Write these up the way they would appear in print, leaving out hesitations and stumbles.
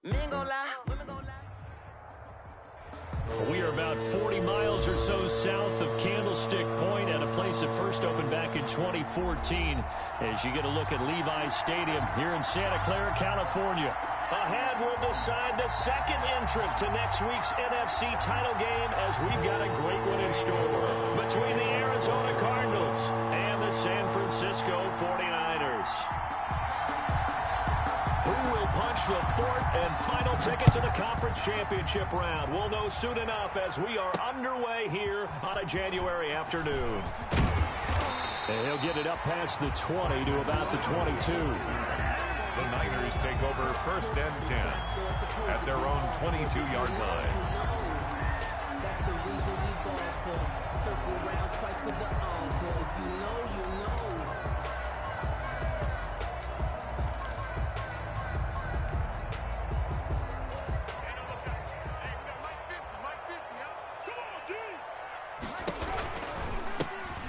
We are about 40 miles or so south of Candlestick Point at a place that first opened back in 2014 as you get a look at Levi's Stadium here in Santa Clara, California. Ahead will decide the second entrant to next week's NFC title game as we've got a great one in store between the Arizona Cardinals and the San Francisco 49ers. Who will punch the fourth and final ticket to the conference championship round? We'll know soon enough as we are underway here on a January afternoon. And he'll get it up past the 20 to about the 22. The Niners take over first and 10 at their own 22-yard line. That's the reason we ball for. Circle round twice for the encore. If you know, you know.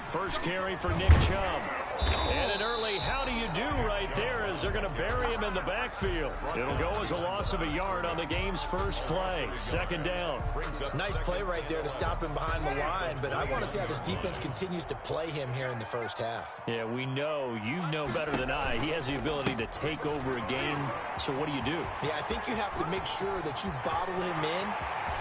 First carry for Nick Chubb. And an early how do you do right there as they're going to bury him in the backfield. It'll go as a loss of a yard on the game's first play. Second down. Nice play right there to stop him behind the line, but I want to see how this defense continues to play him here in the first half. Yeah, we know. You know better than I. He has the ability to take over a game. So what do you do? Yeah, I think you have to make sure that you bottle him in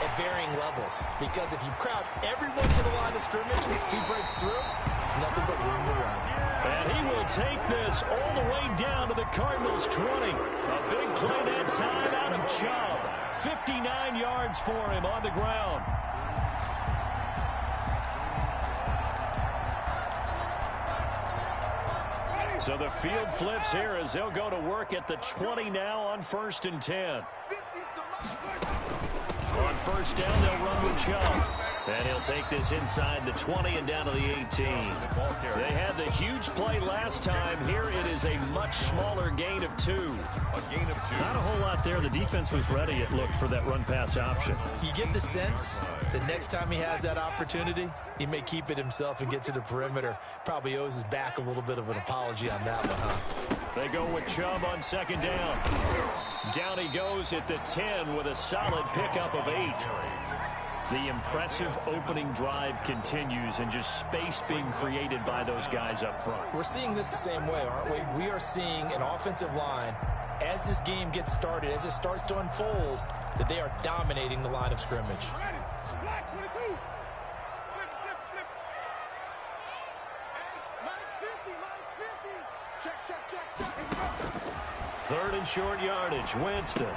at varying levels, because if you crowd everyone to the line of scrimmage, if he breaks through, there's nothing but room to run. And he will take this all the way down to the Cardinals' 20. A big play that time out of Chubb. 59 yards for him on the ground. So the field flips here as they'll go to work at the 20 now on first and 10. On first down, they'll run with Chubb. And he'll take this inside the 20 and down to the 18. They had the huge play last time. Here it is a much smaller gain of 2. Not a whole lot there. The defense was ready, it looked, for that run-pass option. You get the sense that next time he has that opportunity, he may keep it himself and get to the perimeter. Probably owes his back a little bit of an apology on that one, huh? They go with Chubb on second down. Down he goes at the 10 with a solid pickup of 8. The impressive opening drive continues and just space being created by those guys up front. We're seeing this the same way, aren't we? We are seeing an offensive line, as this game gets started, as it starts to unfold, that they are dominating the line of scrimmage. Third and short yardage, Winston.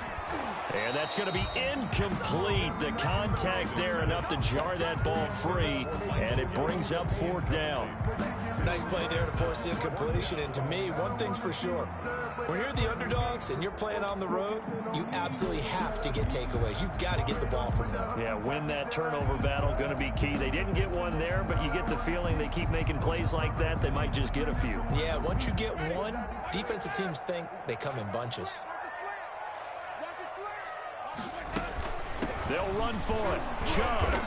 And that's going to be incomplete. The contact there enough to jar that ball free, and it brings up fourth down. Nice play there to force the incompletion, and to me, one thing's for sure. When you're the underdogs and you're playing on the road, you absolutely have to get takeaways. You've got to get the ball from them. Yeah, win that turnover battle, going to be key. They didn't get one there, but you get the feeling they keep making plays like that, they might just get a few. Yeah, once you get one, defensive teams think they come in bunches. They'll run for it. Chubb.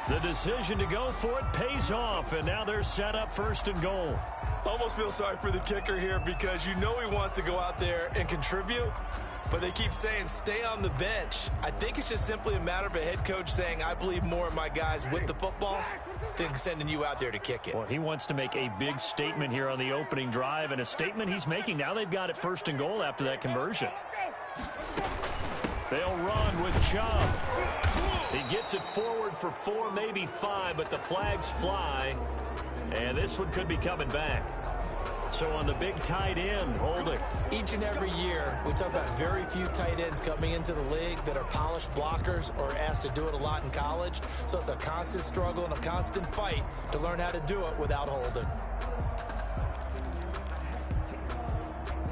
The decision to go for it pays off, and now they're set up first and goal. Almost feel sorry for the kicker here because you know he wants to go out there and contribute, but they keep saying stay on the bench. I think it's just simply a matter of a head coach saying I believe more in my guys with the football than sending you out there to kick it. Well, he wants to make a big statement here on the opening drive, and a statement he's making. Now they've got it first and goal after that conversion. They'll run with Chubb. He gets it forward for 4, maybe 5, but the flags fly. And this one could be coming back. So on the big tight end, holding. Each and every year, we talk about very few tight ends coming into the league that are polished blockers or asked to do it a lot in college. So it's a constant struggle and a constant fight to learn how to do it without holding.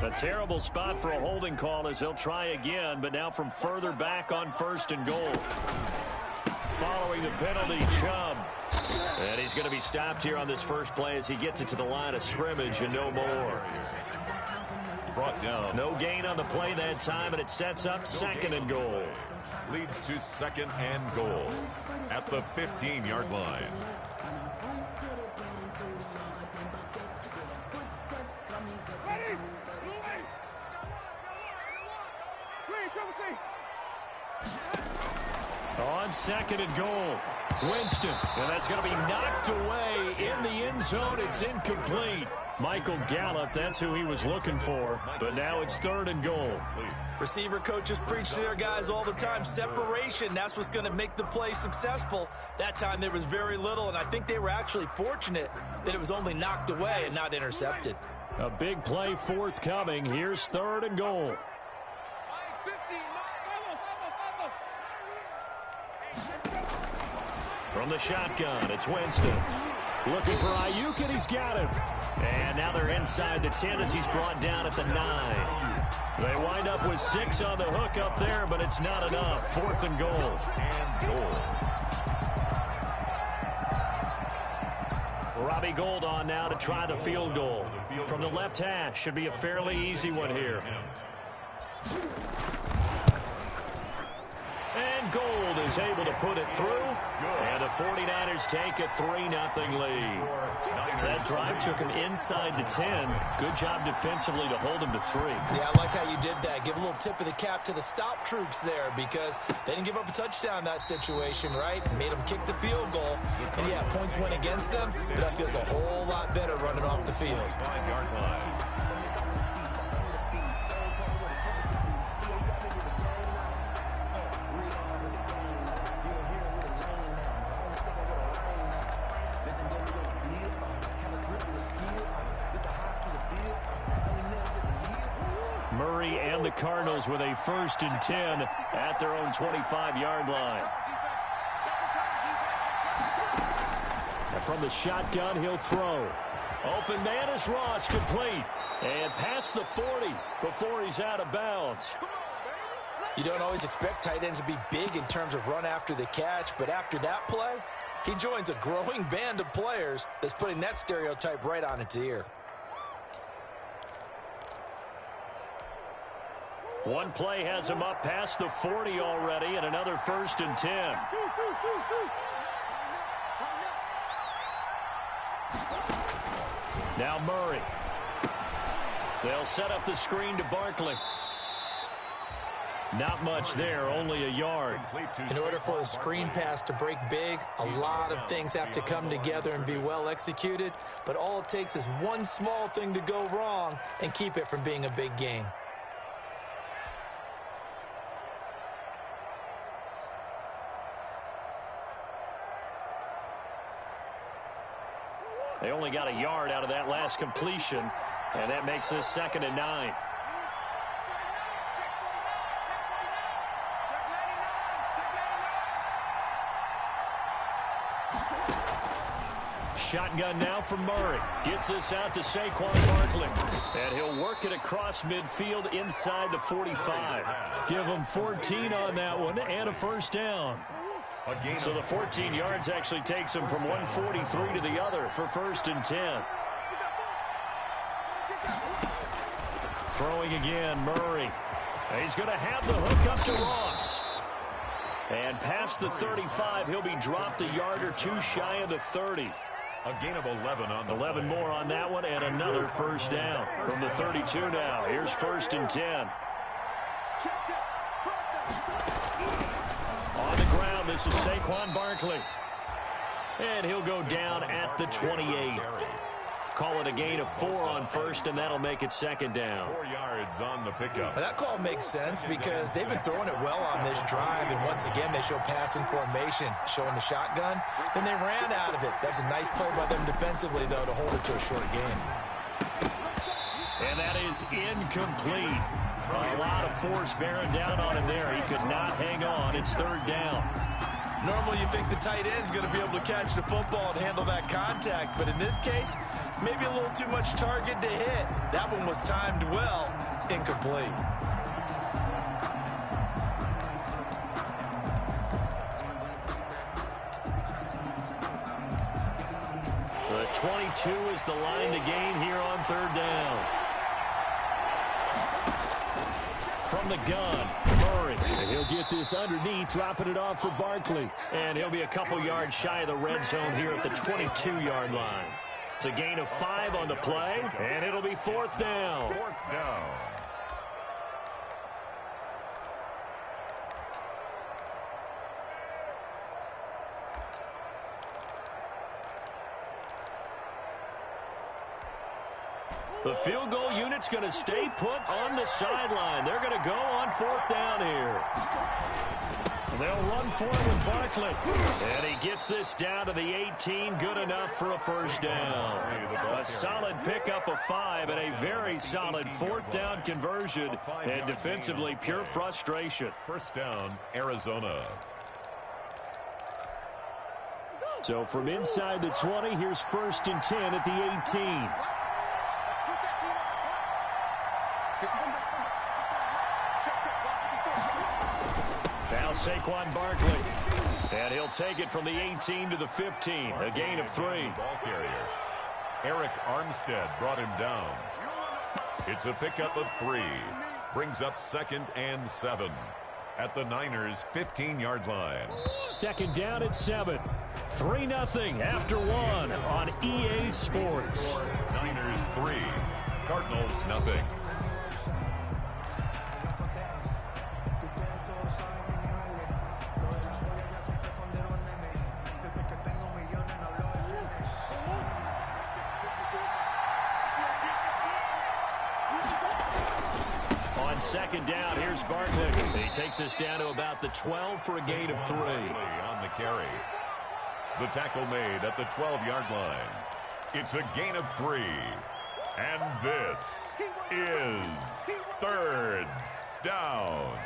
A terrible spot for a holding call as they'll try again, but now from further back on first and goal. Following the penalty, Chubb. And he's going to be stopped here on this first play as he gets it to the line of scrimmage and no more. Brought down. No gain on the play that time, and it sets up second and goal. Leads to second and goal at the 15-yard line. On second and goal, Winston. And that's going to be knocked away in the end zone. It's incomplete. Michael Gallup, that's who he was looking for. But now it's third and goal. Receiver coaches preach to their guys all the time. Separation, that's what's going to make the play successful. That time there was very little, and I think they were actually fortunate that it was only knocked away and not intercepted. A big play forthcoming. Here's third and goal. From the shotgun, it's Winston. Looking for Ayuk, and he's got him. And now they're inside the 10 as he's brought down at the 9. They wind up with 6 on the hook up there, but it's not enough. Fourth and goal. Robbie Gould on now to try the field goal. From the left hash, should be a fairly easy one here. And Gould is able to put it through. And the 49ers take a 3-0 lead. That drive took him inside the 10. Good job defensively to hold him to 3. Yeah, I like how you did that. Give a little tip of the cap to the stop troops there because they didn't give up a touchdown in that situation, right? Made them kick the field goal. And, yeah, points went against them, but that feels a whole lot better running off the field. 5-yard line. Murray and the Cardinals with a 1st and 10 at their own 25-yard line. And from the shotgun, he'll throw. Open man is Ross, complete. And past the 40 before he's out of bounds. You don't always expect tight ends to be big in terms of run after the catch, but after that play, he joins a growing band of players that's putting that stereotype right on its ear. One play has him up past the 40 already, and another 1st and 10. Now Murray. They'll set up the screen to Barkley. Not much there, only a yard. In order for a screen pass to break big, a lot of things have to come together and be well executed, but all it takes is one small thing to go wrong and keep it from being a big gain. They only got a yard out of that last completion, and that makes this 2nd and 9. Shotgun now from Murray. Gets this out to Saquon Barkley. And he'll work it across midfield inside the 45. Give him 14 on that one and a 1st down. So the 14 yards actually takes him from 143 to the other for 1st and 10. Throwing again, Murray. He's going to have the hook up to Ross. And past the 35, he'll be dropped a yard or 2 shy of the 30. A gain of 11 on the 11 play. more on that one and another 1st down from the 32 now. Here's 1st and 10. On the ground, this is Saquon Barkley. And he'll go down at the 28. Call it a gain of 4 on 1st, and that'll make it 2nd down. 4 yards on the pickup. That call makes sense because they've been throwing it well on this drive, and once again they show passing formation, showing the shotgun. Then they ran out of it. That's a nice play by them defensively, though, to hold it to a short game. And that is incomplete. A lot of force bearing down on him there. He could not hang on. It's 3rd down. Normally you think the tight end's going to be able to catch the football and handle that contact, but in this case, maybe a little too much target to hit. That one was timed well, incomplete. The 22 is the line to gain here on 3rd down. From the gun, Murray. And he'll get this underneath, dropping it off for Barkley. And he'll be a couple yards shy of the red zone here at the 22-yard line. It's a gain of 5 on the play, and it'll be 4th down. 4th down. The field goal unit's going to stay put on the sideline. They're going to go on 4th down here. They'll run for it with Barkley. And he gets this down to the 18. Good enough for a first down. A solid pickup of 5 and a very solid 4th down conversion. And defensively, pure frustration. First down, Arizona. So from inside the 20, here's 1st and 10 at the 18. Now Saquon Barkley. And he'll take it from the 18 to the 15. A gain of 3. Ball carrier. Eric Armstead brought him down. It's a pickup of 3. Brings up 2nd and 7 at the Niners' 15-yard line. 2nd down at 7. 3-0 after 1 on EA Sports. Niners 3, Cardinals nothing. On 2nd down, here's Barkley. He takes us down to about the 12 for a gain of 3. On the carry. The tackle made at the 12-yard line. It's a gain of 3. And this is 3rd down.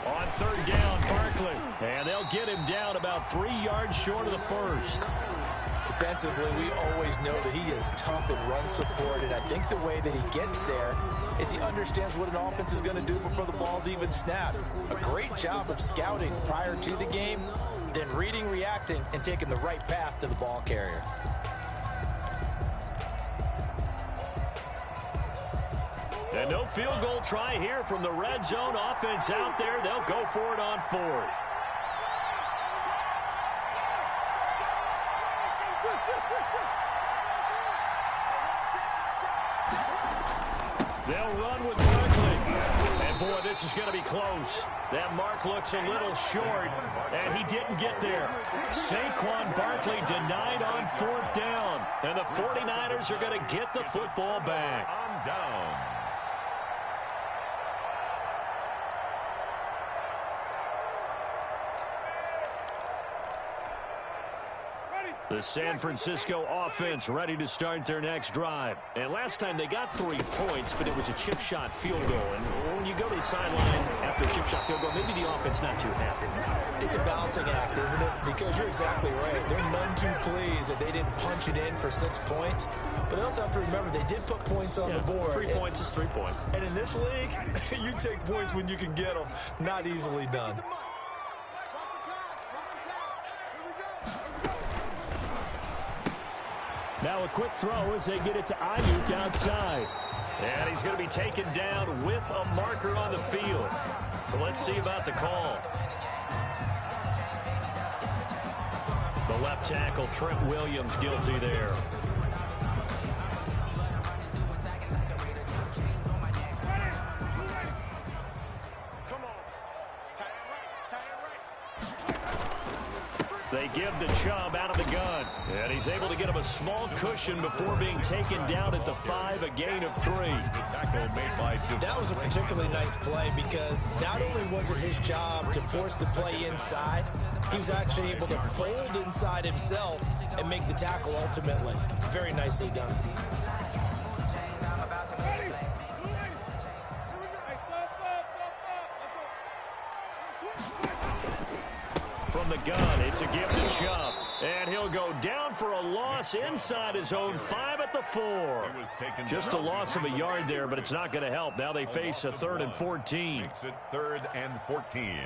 On 3rd down, Barkley. And they'll get him down about 3 yards short of the first. Defensively, we always know that he is tough in run support, and I think the way that he gets there is he understands what an offense is going to do before the ball's even snapped. A great job of scouting prior to the game, then reading, reacting, and taking the right path to the ball carrier. And no field goal try here from the red zone offense out there. They'll go for it on 4th. They'll run with Barkley. And boy, this is going to be close. That mark looks a little short, and he didn't get there. Saquon Barkley denied on 4th down. And the 49ers are going to get the football back. On downs. The San Francisco offense ready to start their next drive. And last time they got 3 points, but it was a chip shot field goal. And when you go to the sideline after a chip shot field goal, maybe the offense not too happy. It's a balancing act, isn't it? Because you're exactly right. They're none too pleased that they didn't punch it in for 6 points. But they also have to remember they did put points on the board. 3 points is 3 points. And in this league, you take points when you can get them. Not easily done. Now a quick throw as they get it to Ayuk outside. And he's going to be taken down with a marker on the field. So let's see about the call. The left tackle, Trent Williams, guilty there. They give the Chubb out of the gun. And he's able to get him a small cushion before being taken down at the 5, a gain of 3. That was a particularly nice play because not only was it his job to force the play inside, he was actually able to fold inside himself and make the tackle ultimately. Very nicely done. From the gun, it's a give to Chubb. And he'll go down for a loss inside his own 5 at the 4. Just a loss of a yard there, but it's not going to help. Now they face a 3rd and 14. Makes it 3rd and 14.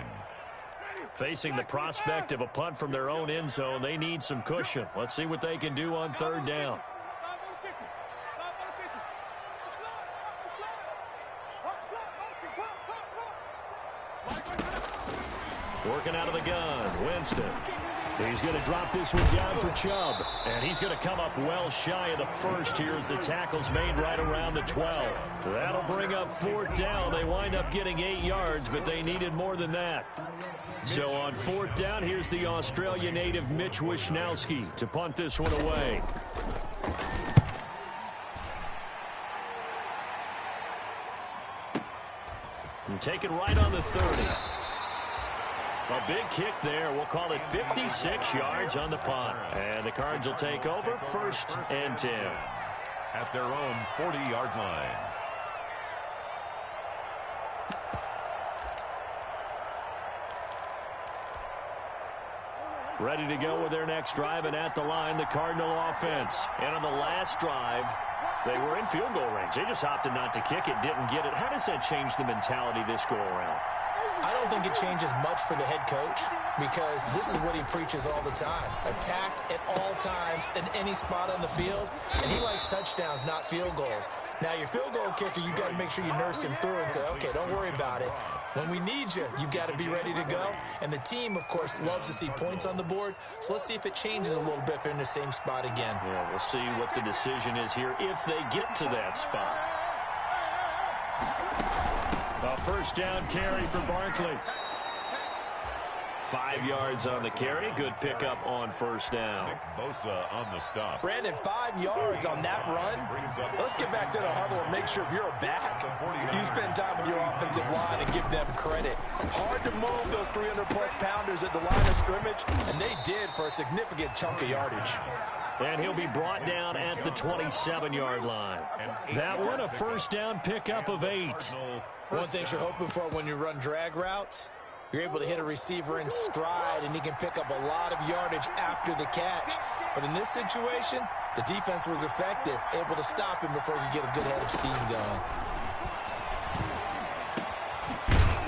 Facing the prospect of a punt from their own end zone, they need some cushion. Let's see what they can do on 3rd down. Working out of the gun, Winston. He's going to drop this one down for Chubb. And he's going to come up well shy of the first here as the tackle's made right around the 12. That'll bring up 4th down. They wind up getting 8 yards, but they needed more than that. So on 4th down, here's the Australia native Mitch Wishnowsky to punt this one away. And take it right on the 30. A big kick there. We'll call it 56 yards on the punt. And the Cards will take over 1st and 10. At their own 40-yard line. Ready to go with their next drive, and at the line, the Cardinal offense. And on the last drive, they were in field goal range. They just opted not to kick it, didn't get it. How does that change the mentality this go around? I don't think it changes much for the head coach because this is what he preaches all the time. Attack at all times in any spot on the field, and he likes touchdowns, not field goals. Now, your field goal kicker, you got to make sure you nurse him through and say, okay, don't worry about it. When we need you, you've got to be ready to go. And the team, of course, loves to see points on the board. So let's see if it changes a little bit if they're in the same spot again. Yeah, we'll see what the decision is here if they get to that spot. A 1st down carry for Barkley. 5 yards on the carry. Good pickup on 1st down. Bosa on the stop. Brandon, 5 yards on that run. Let's get back to the huddle and make sure if you're a back, you spend time with your offensive line and give them credit. Hard to move those 300-plus pounders at the line of scrimmage, and they did for a significant chunk of yardage. And he'll be brought down at the 27-yard line. That one, a 1st down pickup of 8. One thing you're hoping for when you run drag routes, you're able to hit a receiver in stride, and he can pick up a lot of yardage after the catch. But in this situation, the defense was effective, able to stop him before he could get a good head of steam going.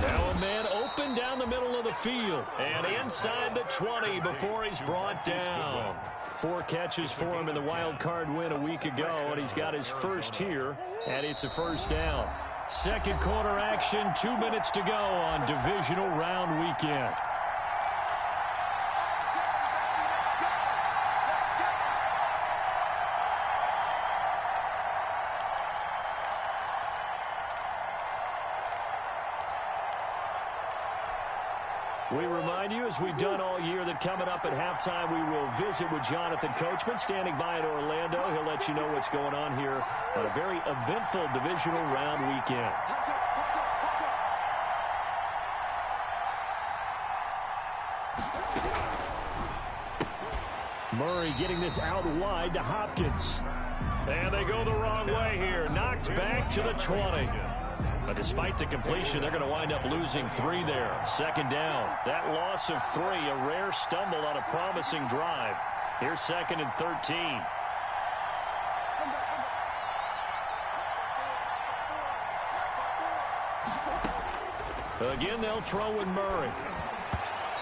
Now a man open down the middle of the field and inside the 20 before he's brought down. 4 catches for him in the wild card win a week ago, and he's got his first here, and it's a 1st down. 2nd quarter action, 2 minutes to go on divisional round weekend. We remind you, as we've done all year, that coming up at halftime, we will visit with Jonathan Coachman, standing by in Orlando. He'll let you know what's going on here on a very eventful divisional round weekend. Murray getting this out wide to Hopkins. And they go the wrong way here. Knocked back to the 20. But despite the completion, they're going to wind up losing 3 there. 2nd down. That loss of 3, a rare stumble on a promising drive. Here's 2nd and 13. Again, they'll throw with Murray.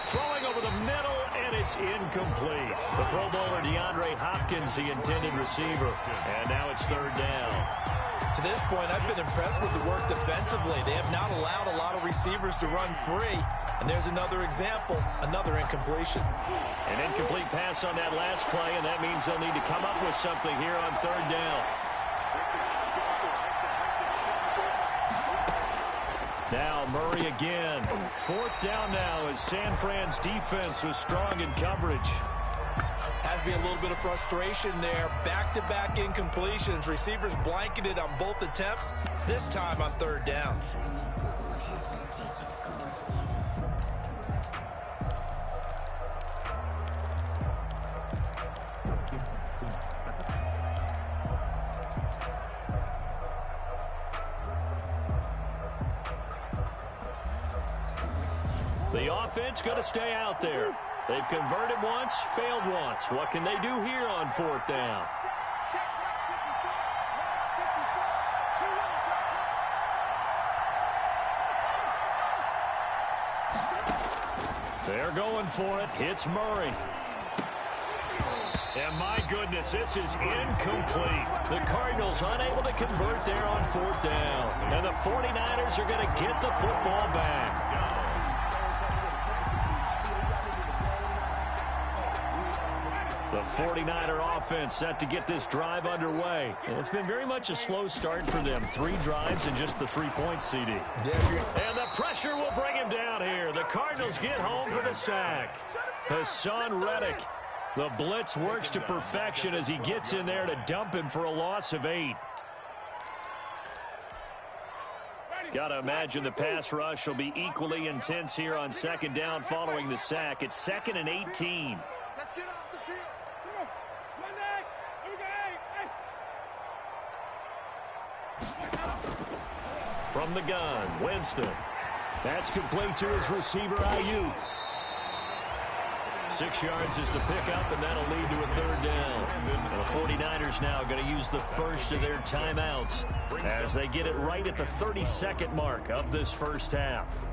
Throwing over the middle, and it's incomplete. The Pro Bowler DeAndre Hopkins, the intended receiver. And now it's 3rd down. To this point, I've been impressed with the work defensively. They have not allowed a lot of receivers to run free. And there's another example, another incompletion. An incomplete pass on that last play, and that means they'll need to come up with something here on 3rd down. Now Murray again. 4th down now as San Fran's defense was strong in coverage. Has to be a little bit of frustration there. Back-to-back incompletions. Receivers blanketed on both attempts, this time on 3rd down. The offense going to stay out there. They've converted once, failed once. What can they do here on 4th down? They're going for it. Hits Murray. And my goodness, this is incomplete. The Cardinals unable to convert there on 4th down. And the 49ers are going to get the football back. The 49er offense set to get this drive underway. And it's been very much a slow start for them. 3 drives and just the 3-point CD. And the pressure will bring him down here. The Cardinals get home for the sack. Hassan Reddick. The blitz works to perfection as he gets in there to dump him for a loss of 8. Got to imagine the pass rush will be equally intense here on second down following the sack. It's 2nd and 18. Let's get off the field. From the gun, Winston. That's complete to his receiver, Ayuk. 6 yards is the pickup, and that'll lead to a 3rd down. And the 49ers now going to use the first of their timeouts as they get it right at the 32nd mark of this first half.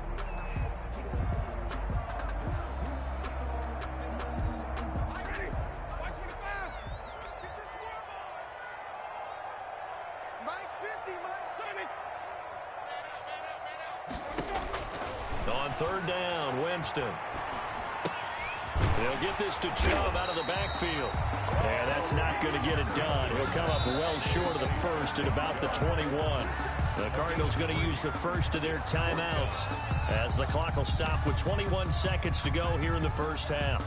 On 3rd down, Winston. They'll get this to Chubb out of the backfield. And that's not going to get it done. He'll come up well short of the first at about the 21. The Cardinals going to use the first of their timeouts as the clock will stop with 21 seconds to go here in the first half.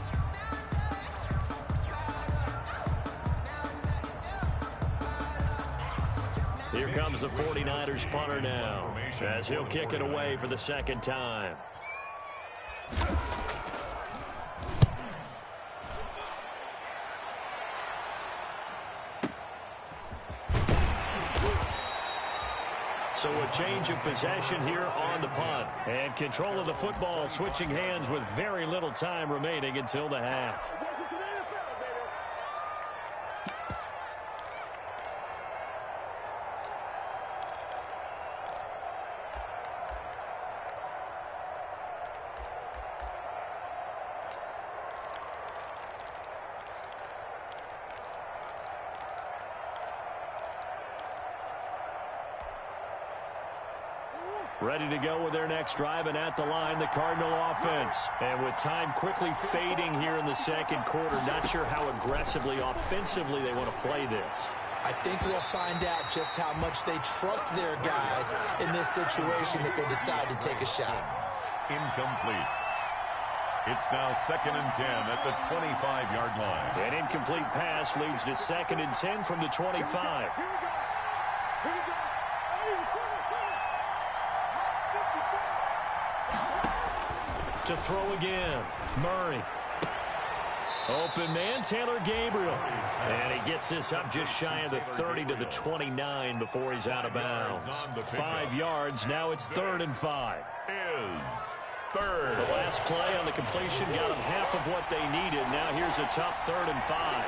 Here comes the 49ers punter now as he'll kick it away for the 2nd time. So a change of possession here on the punt. And control of the football switching hands with very little time remaining until the half. Ready to go with their next drive, and at the line, the Cardinal offense. And with time quickly fading here in the 2nd quarter, not sure how aggressively, offensively they want to play this. I think we'll find out just how much they trust their guys in this situation if they decide to take a shot. Incomplete. It's now 2nd and 10 at the 25-yard line. An incomplete pass leads to 2nd and 10 from the 25. To throw again, Murray. Open man, Taylor Gabriel. And he gets this up just shy of the 30 to the 29 before he's out of bounds. 5 yards, now it's 3rd and 5. Is 3rd. The last play on the completion got them half of what they needed. Now here's a tough 3rd and 5.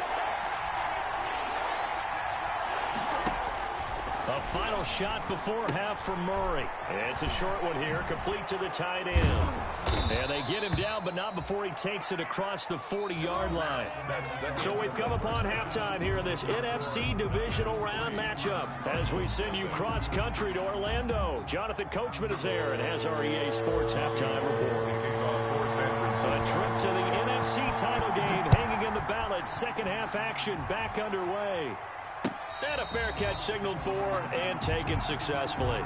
A final shot before half from Murray. It's a short one here, complete to the tight end. And they get him down, but not before he takes it across the 40-yard line. So we've come upon halftime here in this NFC Divisional Round matchup. As we send you cross-country to Orlando, Jonathan Coachman is there and has our EA Sports Halftime Report. A trip to the NFC title game hanging in the balance. Second half action back underway. And a fair catch signaled for and taken successfully.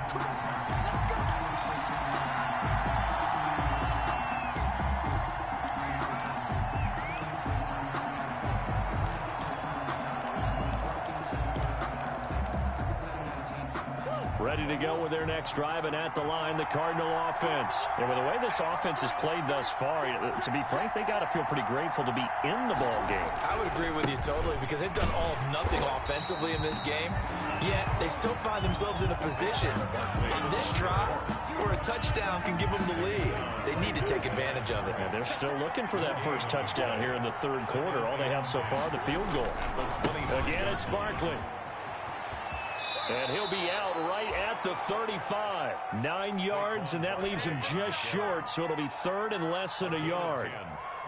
Ready to go with their next drive, and at the line, the Cardinal offense. And with the way this offense has played thus far, to be frank, they got to feel pretty grateful to be in the ball game. I would agree with you totally because they've done all of nothing offensively in this game, yet they still find themselves in a position on this drive where a touchdown can give them the lead. They need to take advantage of it. And they're still looking for that first touchdown here in the 3rd quarter. All they have so far, the field goal. Again, it's Barkley. And he'll be out right at the 35. 9 yards, and that leaves him just short, so it'll be 3rd and less than a yard.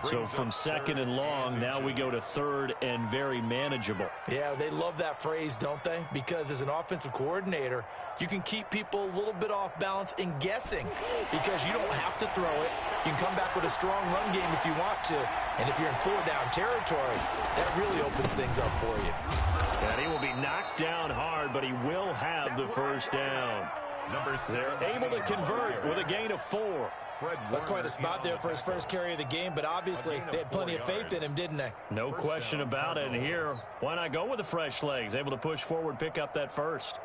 So from 2nd and long, now we go to 3rd and very manageable. Yeah, they love that phrase, don't they? Because as an offensive coordinator, you can keep people a little bit off balance and guessing because you don't have to throw it. You can come back with a strong run game if you want to. And if you're in 4-down territory, that really opens things up for you. And he will be knocked down hard, but he will have the first down. They're able to convert with a gain of 4. That's quite a spot there for his first carry of the game, but obviously they had plenty of faith in him, didn't they? No question about it. And here, why not go with the fresh legs? Able to push forward, pick up that first.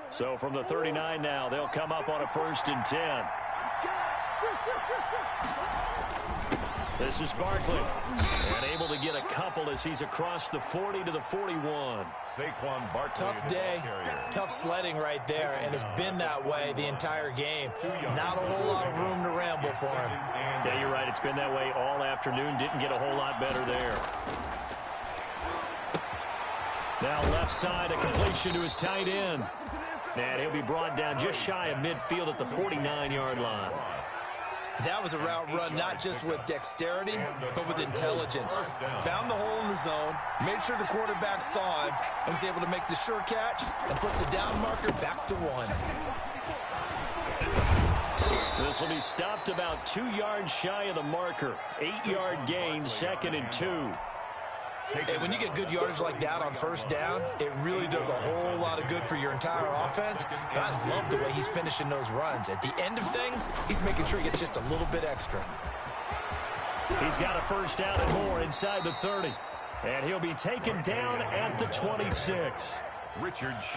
So from the 39 now, they'll come up on a 1st and 10. This is Barkley, and able to get a couple as he's across the 40 to the 41. Saquon Barkley. Tough day, tough sledding right there, and it's been that way the entire game. Not a whole lot of room to ramble for him. Yeah, you're right. It's been that way all afternoon. Didn't get a whole lot better there. Now left side, a completion to his tight end. And he'll be brought down just shy of midfield at the 49-yard line. That was a route run not just with dexterity, but with intelligence. Found the hole in the zone, made sure the quarterback saw him, and was able to make the sure catch and put the down marker back to 1. This will be stopped about 2 yards shy of the marker. 8-yard gain, 2nd and 2. And when you get good yardage like that on 1st down, it really does a whole lot of good for your entire offense. But I love the way he's finishing those runs. At the end of things, he's making sure he gets just a little bit extra. He's got a 1st down and more inside the 30. And he'll be taken down at the 26.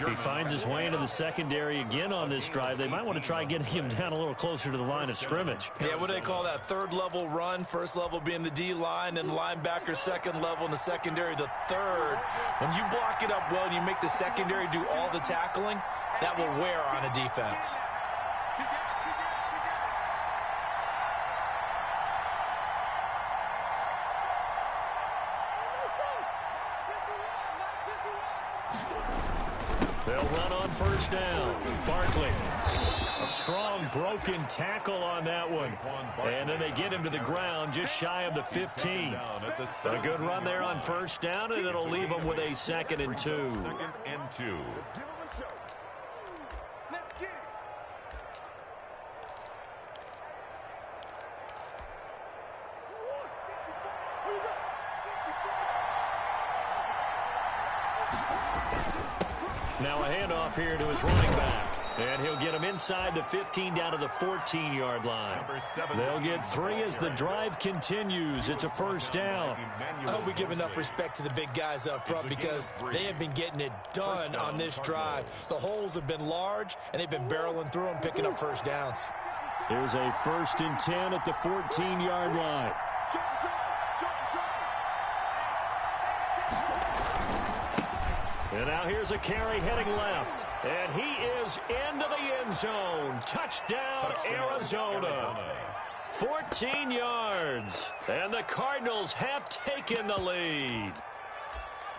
He finds his way into the secondary again on this drive. They might want to try getting him down a little closer to the line of scrimmage. Yeah, what do they call that? 3rd level run. 1st level being the D-line and linebacker. 2nd level in the secondary, the 3rd. When you block it up well and you make the secondary do all the tackling, that will wear on a defense. They'll run on 1st down. Barkley. A strong broken tackle on that one. And then they get him to the ground just shy of the 15. A good run there on 1st down, and it'll leave them with a 2nd and 2. 2nd and 2. Now a handoff here to his running back. And he'll get him inside the 15 down to the 14-yard line. They'll get 3 as the drive continues. It's a 1st down. I hope we give enough respect to the big guys up front because they have been getting it done on this drive. The holes have been large, and they've been barreling through them, picking up 1st downs. Here's a 1st and 10 at the 14-yard line. And now here's a carry heading left. And he is into the end zone. Touchdown, Arizona. 14 yards. And the Cardinals have taken the lead.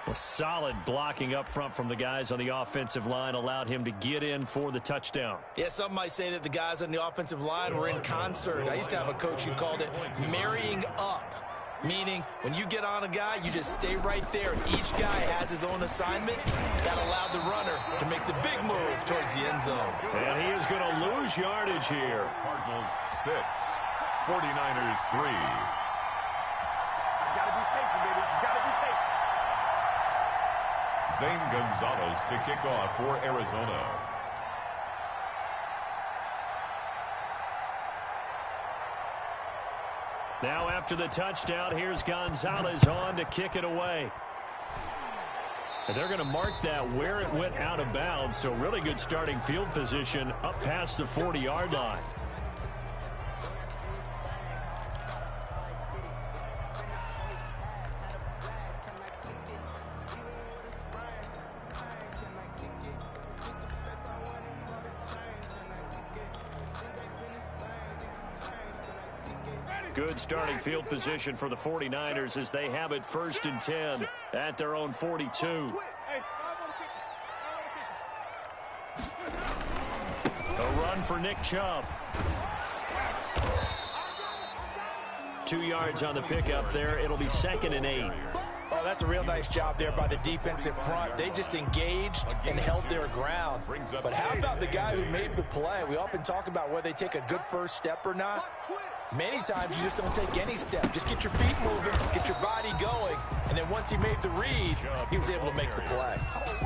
A solid blocking up front from the guys on the offensive line allowed him to get in for the touchdown. Yeah, some might say that the guys on the offensive line were in concert. I used to have a coach who called it marrying up. Meaning, when you get on a guy, you just stay right there. Each guy has his own assignment. That allowed the runner to make the big move towards the end zone. And he is going to lose yardage here. Cardinals 6, 49ers 3. Just gotta be patient, baby. Just gotta be patient. Zane Gonzalez to kick off for Arizona. Now after the touchdown, here's Gonzalez on to kick it away. And they're going to mark that where it went out of bounds, so really good starting field position up past the 40-yard line. Good starting field position for the 49ers as they have it 1st and 10 at their own 42. A run for Nick Chubb. 2 yards on the pickup there. It'll be 2nd and 8. Oh, that's a real nice job there by the defensive front. They just engaged and held their ground. But how about the guy who made the play? We often talk about whether they take a good first step or not. Many times you just don't take any step. Just get your feet moving, get your body going, and then once he made the read, he was able to make the play.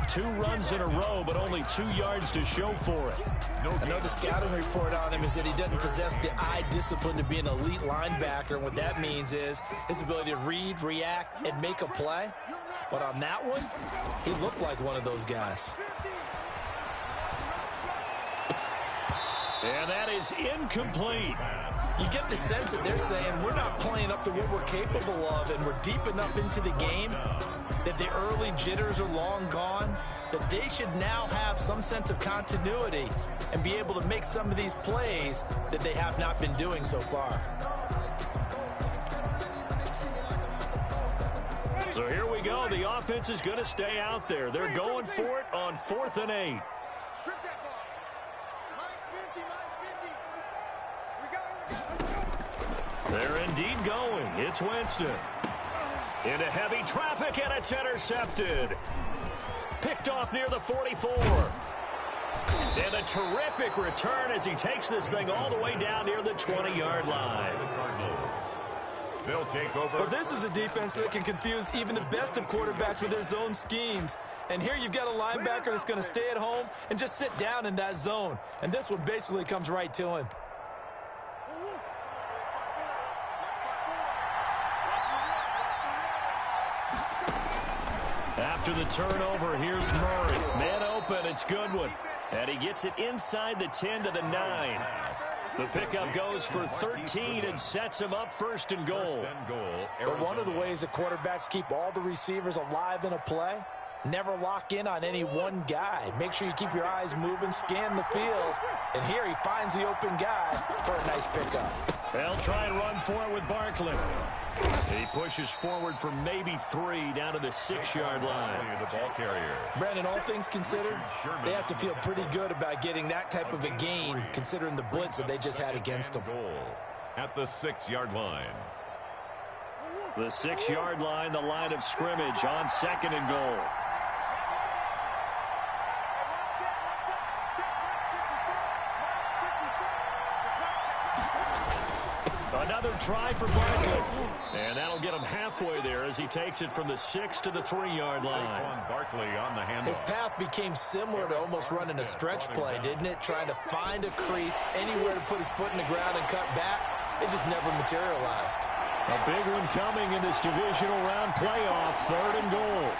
2 runs in a row, but only 2 yards to show for it. I know the scouting report on him is that he doesn't possess the eye discipline to be an elite linebacker, and what that means is his ability to read, react, and make a play. But on that one, he looked like one of those guys. And that is incomplete. You get the sense that they're saying we're not playing up to what we're capable of, and we're deep enough into the game that the early jitters are long gone, that they should now have some sense of continuity and be able to make some of these plays that they have not been doing so far. So here we go. The offense is going to stay out there. They're going for it on 4th and 8. Strip that ball. They're indeed going. It's Winston. Into heavy traffic, and it's intercepted. Picked off near the 44. And a terrific return as he takes this thing all the way down near the 20-yard line. They'll take over. Well, this is a defense that can confuse even the best of quarterbacks with their zone schemes. And here you've got a linebacker that's going to stay at home and just sit down in that zone. And this one basically comes right to him. After the turnover, here's Murray. Man open, it's Goodwin. And he gets it inside the 10 to the 9. The pickup goes for 13 and sets him up 1st and goal. But one of the ways that quarterbacks keep all the receivers alive in a play, never lock in on any one guy. Make sure you keep your eyes moving, scan the field. And here he finds the open guy for a nice pickup. They'll try and run for it with Barkley. He pushes forward for maybe 3 down to the 6-yard line. The ball carrier. Brandon, all things considered, they have to feel pretty good about getting that type of a gain, considering the blitz that they just had against them. Goal at the 6-yard line. The 6-yard line, the line of scrimmage on 2nd and goal. Another try for Barkley. And that'll get him halfway there as he takes it from the 6 to the 3-yard line. Barkley on the handoff. His path became similar to almost running a stretch play, didn't it? Trying to find a crease, anywhere to put his foot in the ground and cut back. It just never materialized. A big one coming in this divisional round playoff, 3rd and goal.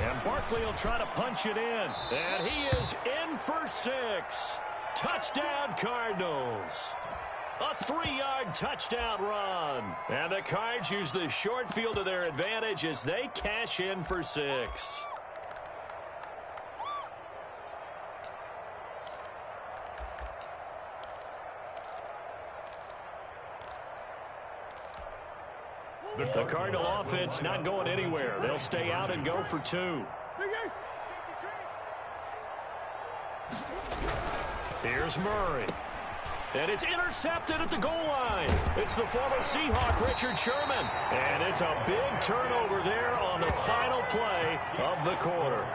And Barkley will try to punch it in. And he is in for 6. Touchdown, Cardinals. A 3-yard touchdown run. And the Cards use the short field to their advantage as they cash in for 6. The Cardinal offense not going anywhere. They'll stay out and go for 2. Here's Murray. And it's intercepted at the goal line. It's the former Seahawk, Richard Sherman. And it's a big turnover there on the final play of the quarter.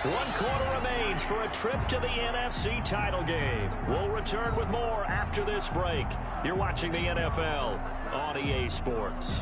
1 quarter remains for a trip to the NFC title game. We'll return with more after this break. You're watching the NFL on EA Sports.